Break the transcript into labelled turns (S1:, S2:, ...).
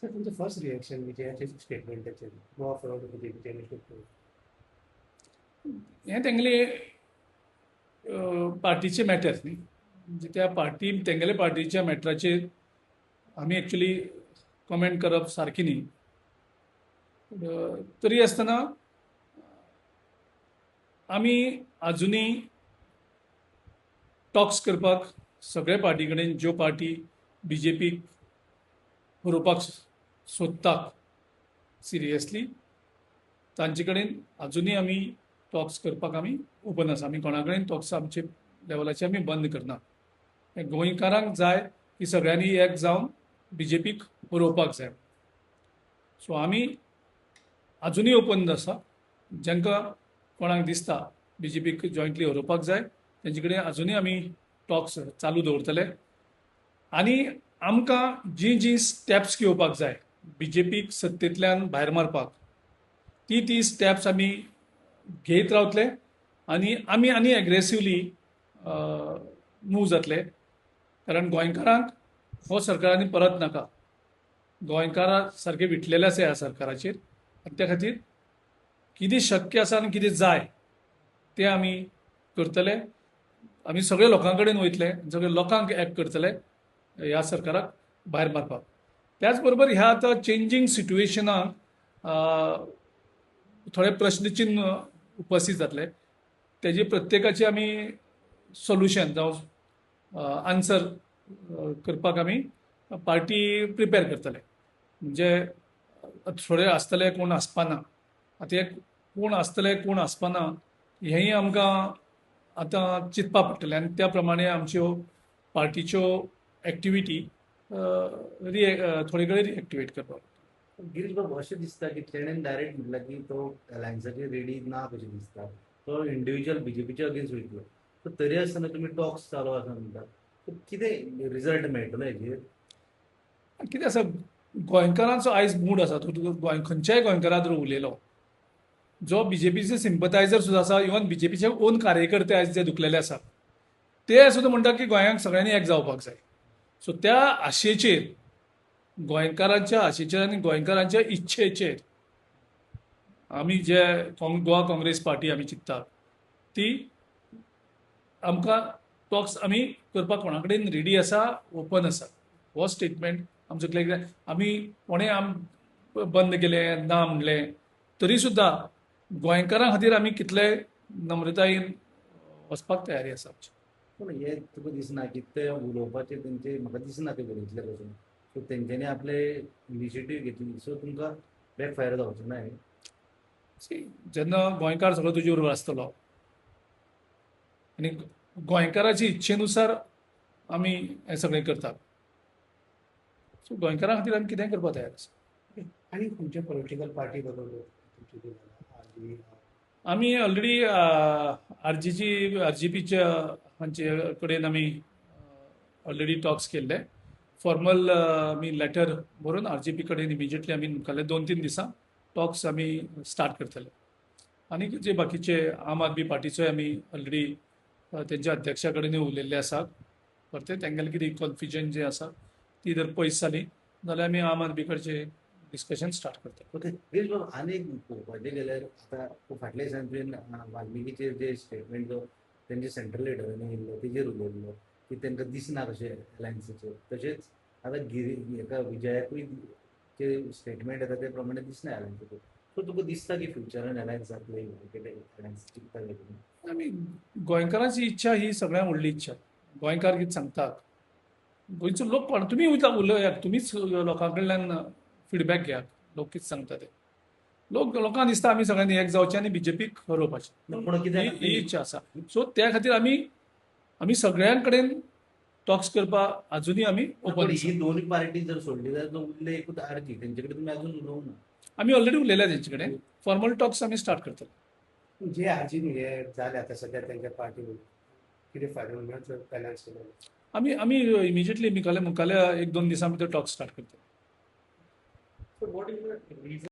S1: sir तुमचं first reaction विजयाचे स्टेटमेंटाचेर no fraud बीजेपीचे
S2: हें तेंगेले पार्टीचे मॅटर न्ही म्हणजे त्या पार्टी तेंगेले पार्टीच्या मॅटराचेर आमी एक्चुली कमेंट करप सारकी न्ही तरी आसतना आमी आजुनी टॉक्स करपाक सगळे पार्टी कडेन ज्यो पार्टी बीजेपीक व्हरोवपाक सोदतात सिरियसली तांचे कडेन आजुनी आमी टॉक्स करपाक आमी ओपन आसा आमी कोणा कडेन टॉक्स आमचे लेवलाचे आमी बंद करना गोंयकारांक जाय की सगळ्यांनी एक जावन बीजेपीक व्हरोवपाक जाय सो आमी आजुनी ओपन आसा जांकां कोणाक दिसता बीजेपीक जॉयंटली व्हरोवपाक जाय तेंचे कडेन आजुनी आमी टॉक्स चालू दवरतले आनी आमकां जी जी स्टेप्स घेवपाक जाय बीजेपीक सत्तेंतल्यान भायर मारपाक ती स्टेप्स आमी घेत रावतले आनी आनी एग्रेसिवली मूव जातले कारण गोंयकारांक हो सरकारांनी परत नाका गोंयकारां सारके विटलेले आसा ह्या सरकाराचेर आनी त्या खातीर कितें शक्य आसा आनी कितें जाय तें आमी करतले आमी सगळे लोकां कडेन वयतले सगळे लोकांक एक करतले ह्या सरकाराक भायर मारपाक त्याच बरोबर ह्या आतां चेंजींग सिट्युएशनाक थोडे प्रश्नचिन्ह उपस्थित जातले तेजे प्रत्येकाचे आमी सोल्युशन जावं आन्सर करपाक आमी पार्टी प्रिपेर करतले म्हणजे थोडे आसतले कोण आसपाना आतां एक कोण आसतले कोण आसपाना हेंय आमकां आतां चिंतपा पडटलें आनी त्या प्रमाणे आमच्यो पार्टीच्यो एक्टिविटी थोडे कडेन रिएक्टिवेट करपाक
S1: गिरीश बाबू अशें दिसता की तेणेन डायरेक्ट म्हटलं की तो अलायन्साचेर रेडी ना कशें दिसता तो इंडिव्हिज्युअल बीजेपीच्या अगेन्स्ट वयतलो सो तरी आसतना तुमी टॉक्स चालू आसा म्हणटा सो कितें रिजल्ट मेळटलो हेजेर
S2: कितें आसा गोंयकारांचो आयज मूड आसा तो खंयच्याय गोंयकारा जर उलयलो जो बीजेपीचे सिंपथायझर सुद्दां आसा इवन बीजेपीचे ओन कार्यकर्ते आयज जे दुखलेले आसा ते सुद्दां म्हणटा की गोंयांक सगळ्यांनी एक जावपाक जाय सो त्या आशेचेर गोंयकारांच्या आशेचेर आनी गोंयकारांच्या इच्छेचेर आमी जे गोवा काँग्रेस पार्टी आमी चिंततात ती आमकां टॉक्स आमी करपाक कोणा कडेन रेडी आसा ओपन आसा हो स्टेटमेंट आमचो क्लियर आमी कोणें बंद केलें ना म्हणलें तरी सुद्दां गोंयकारां खातीर आमी कितले नम्रतायेन वचपाक तयारी आसा आमची
S1: पूण हे तुका दिसना की ते उलोवपाचेर तेंचे म्हाका दिसना ते बरयतले कशें सो तेंच्यांनी आपले इनिशिएटीव घेतली सो तुमकां बॅकफायर जावचो ना हें
S2: जेन्ना गोंयकार सगळो तुजे बरोबर आसतलो आनी गोंयकाराची इच्छेनुसार आमी हें सगळें करतात सो गोंयकारां खातीर आमी कितेंय करपाक तयार आसा
S1: आनी खंयचे पॉलिटिकल पार्टी बरोबर
S2: आमी ऑलरेडी आरजीपीच्या हांचे कडेन आमी ऑलरेडी टॉक्स केल्ले फॉर्मल आमी लेटर बरोवन आरजीपी कडेन इमिजिएटली आमी मुखाल्ले 2-3 दिसां टॉक्स आमी स्टार्ट करतले आनी जे बाकीचे आम आदमी पार्टीचोय आमी ऑलरेडी तेंच्या अध्यक्षा कडेन उलयल्ले आसा परते तेंगेले कितें कन्फ्युजन जे आसा ती जर पयस जाली जाल्यार आमी आम आदमी कडचे डिस्कशन स्टार्ट करता
S1: ओके आनी पळोवपाचें गेल्यार आतां फाटल्या दिसांनी तुवें वाल्मिकीचेर जे स्टेटमेंट जो तेंचे सेंट्रल लिडरांनी येयल्लो तेजेर उलयल्लो की तांकां दिसना कशें अलायन्सीचेर तशेंच आतां हेका विजयाकूय जे स्टेटमेंट येता ते प्रमाणे दिसना अलायन्सीचेर सो तुका दिसता की फ्युचरान अलायन्स जातले अलायन्स चिंतताले तुमी
S2: आमी गोंयकारांची इच्छा ही सगळ्यांत व्हडली इच्छा गोंयकार कितें सांगतात गोंयचो लोक तुमी उलयात तुमीच लोकां कडल्यान फिडबॅक घेयात लोक कितें सांगता ते लोकांक दिसता आमी सगळ्यांनी एक जावचें आनी बीजेपीक हरोवपाचें ही इच्छा आसा सो त्या खातीर आमी सगळ्यां कडेन टॉक्स करपाक आजुनी आमी ओपन
S1: ही दोन्ही पार्टी जर सोडली जाल्यार उरले एकूच आरजी तेंचे कडेन तुमी अजून उलोवंक ना
S2: आमी ऑलरेडी उलयल्या तेंचे कडेन फॉर्मल टॉक्स आमी स्टार्ट करतले
S3: जे आजीन हे जाले आता सध्या त्यांच्या पार्टी किती फायदे म्हणून फायनान्स केले
S2: आमी इमिजिएटली मुखाल्या 1-2 दिसां भितर टॉक्स स्टार्ट करतले
S4: So what is the reason